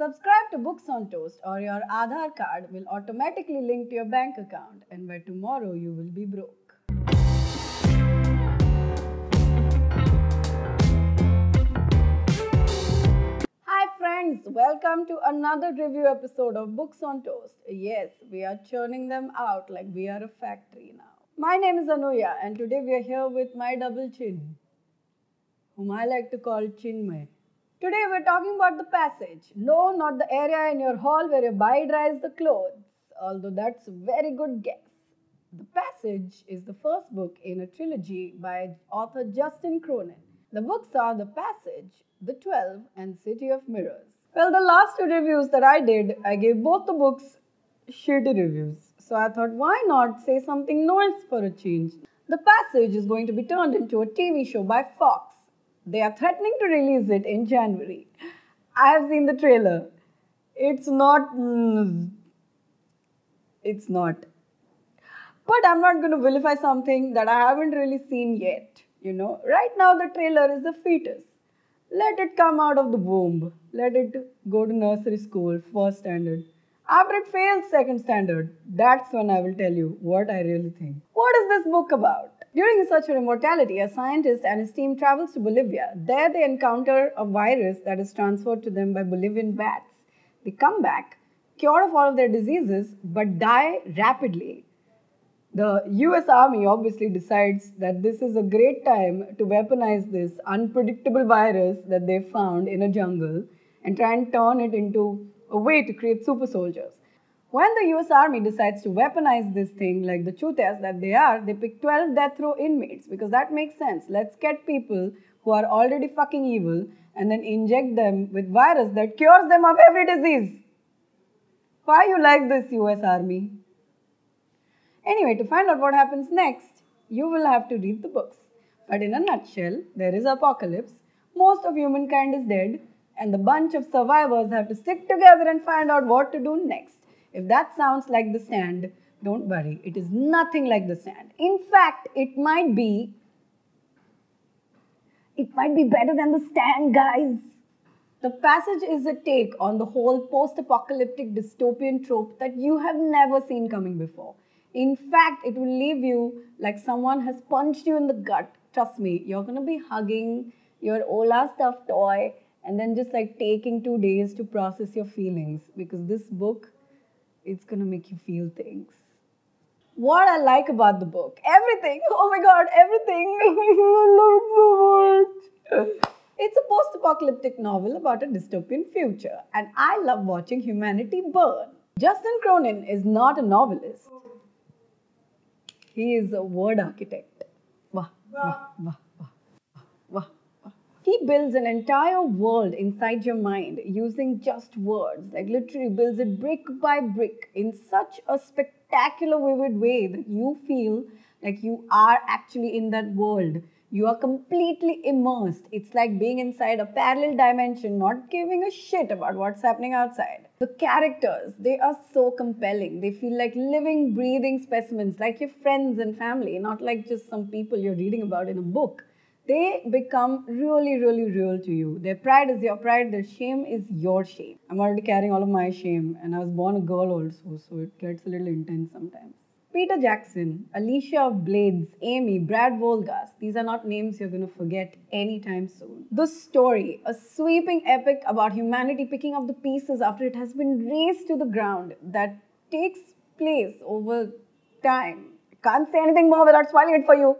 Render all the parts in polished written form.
Subscribe to Books on Toast or your Aadhaar card will automatically link to your bank account and by tomorrow you will be broke. Hi friends, welcome to another review episode of Books on Toast. Yes, we are churning them out like we are a factory now. My name is Anuya and today we are here with my double chin, whom I like to call Chinmay. Today we're talking about The Passage. No, not the area in your hall where your body dries the clothes, although that's a very good guess. The Passage is the first book in a trilogy by author Justin Cronin. The books are The Passage, The 12 and City of Mirrors. Well, the last two reviews that I did, I gave both the books shitty reviews. So I thought, why not say something nice for a change? The Passage is going to be turned into a TV show by Fox. They are threatening to release it in January. I have seen the trailer. It's not. But I'm not going to vilify something that I haven't really seen yet. Right now the trailer is a fetus. Let it come out of the womb. Let it go to nursery school, first standard. After it fails second standard, that's when I will tell you what I really think. What is this book about? During his search for immortality, a scientist and his team travels to Bolivia. There they encounter a virus that is transferred to them by Bolivian bats. They come back, cured of all of their diseases, but die rapidly. The US Army obviously decides that this is a great time to weaponize this unpredictable virus that they found in a jungle and try and turn it into a way to create super soldiers. When the US Army decides to weaponize this thing like the chutas that they are, they pick 12 death row inmates because that makes sense. Let's get people who are already fucking evil and then inject them with virus that cures them of every disease. Why you like this, US Army? Anyway, to find out what happens next, you will have to read the books. But in a nutshell, there is apocalypse, most of humankind is dead, and the bunch of survivors have to stick together and find out what to do next. If that sounds like The Stand, don't worry, it is nothing like The Stand. In fact, it might be better than The Stand, guys. The Passage is a take on the whole post-apocalyptic dystopian trope that you have never seen coming before. In fact, it will leave you like someone has punched you in the gut. Trust me, you're going to be hugging your Ola stuffed toy and then just like taking 2 days to process your feelings because this book, it's going to make you feel things. What I like about the book, everything, oh my god, everything, I love it so much. It's a post-apocalyptic novel about a dystopian future and I love watching humanity burn. Justin Cronin is not a novelist. He is a word architect. Wah, wah, wah, wah, wah. He builds an entire world inside your mind using just words, like literally builds it brick by brick in such a spectacular, vivid way that you feel like you are actually in that world. You are completely immersed. It's like being inside a parallel dimension, not giving a shit about what's happening outside. The characters, they are so compelling. They feel like living, breathing specimens, like your friends and family, not like just some people you're reading about in a book. They become really, really real to you. Their pride is your pride, their shame is your shame. I'm already carrying all of my shame and I was born a girl also, so it gets a little intense sometimes. Peter Jackson, Alicia of Blades, Amy, Brad Volgas, these are not names you're going to forget anytime soon. The story, a sweeping epic about humanity picking up the pieces after it has been razed to the ground that takes place over time. Can't say anything more without spoiling it for you.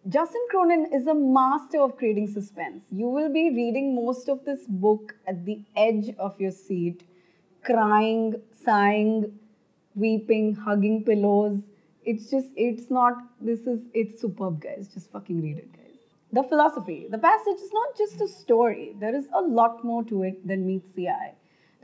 Justin Cronin is a master of creating suspense. You will be reading most of this book at the edge of your seat, crying, sighing, weeping, hugging pillows. It's superb, guys. Just fucking read it, guys. The philosophy. The Passage is not just a story. There is a lot more to it than meets the eye.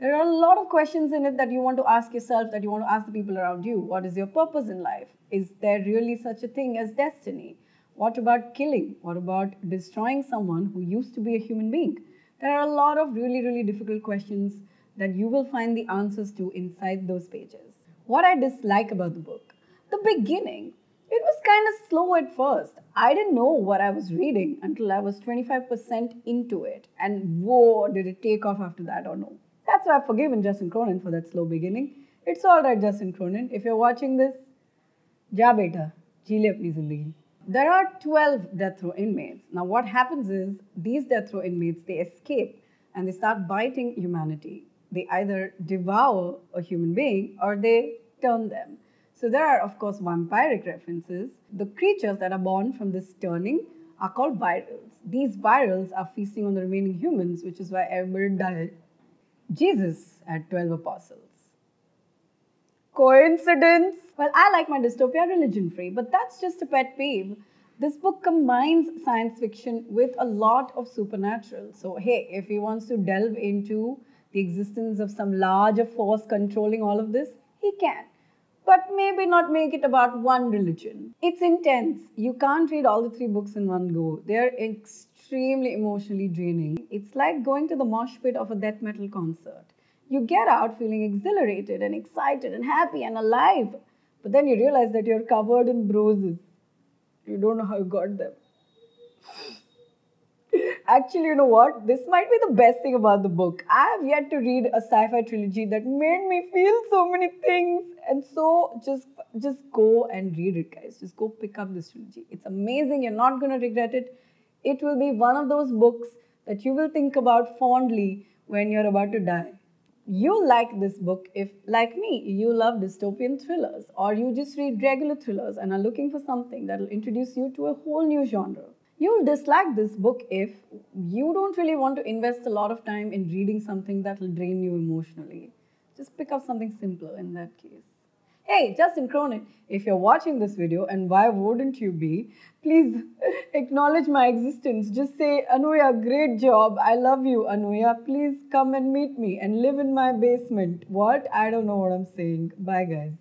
There are a lot of questions in it that you want to ask yourself, that you want to ask the people around you. What is your purpose in life? Is there really such a thing as destiny? What about killing? What about destroying someone who used to be a human being? There are a lot of really, really difficult questions that you will find the answers to inside those pages. What I dislike about the book, the beginning, it was kind of slow at first. I didn't know what I was reading until I was 25% into it. And whoa, did it take off after that or no? That's why I've forgiven Justin Cronin for that slow beginning. It's alright, Justin Cronin. If you're watching this, ja beta, ji le apni zindagi. There are 12 death row inmates. Now what happens is, these death row inmates, they escape and they start biting humanity. They either devour a human being or they turn them. So there are, of course, vampiric references. The creatures that are born from this turning are called virals. These virals are feasting on the remaining humans, which is why everybody died. Jesus had 12 apostles. Coincidence? Well, I like my dystopia religion-free, but that's just a pet peeve. This book combines science fiction with a lot of supernatural. So hey, if he wants to delve into the existence of some larger force controlling all of this, he can. But maybe not make it about one religion. It's intense. You can't read all the 3 books in one go. They're extremely emotionally draining. It's like going to the mosh pit of a death metal concert. You get out feeling exhilarated and excited and happy and alive. But then you realize that you're covered in bruises. You don't know how you got them. Actually, you know what? This might be the best thing about the book. I have yet to read a sci-fi trilogy that made me feel so many things. And so just go and read it, guys. Just go pick up this trilogy. It's amazing. You're not going to regret it. It will be one of those books that you will think about fondly when you're about to die. You'll like this book if, like me, you love dystopian thrillers, or you just read regular thrillers and are looking for something that will introduce you to a whole new genre. You'll dislike this book if you don't really want to invest a lot of time in reading something that will drain you emotionally. Just pick up something simpler in that case. Hey, Justin Cronin, if you're watching this video, and why wouldn't you be, please acknowledge my existence. Just say, Anuya, great job. I love you, Anuya. Please come and meet me and live in my basement. What? I don't know what I'm saying. Bye, guys.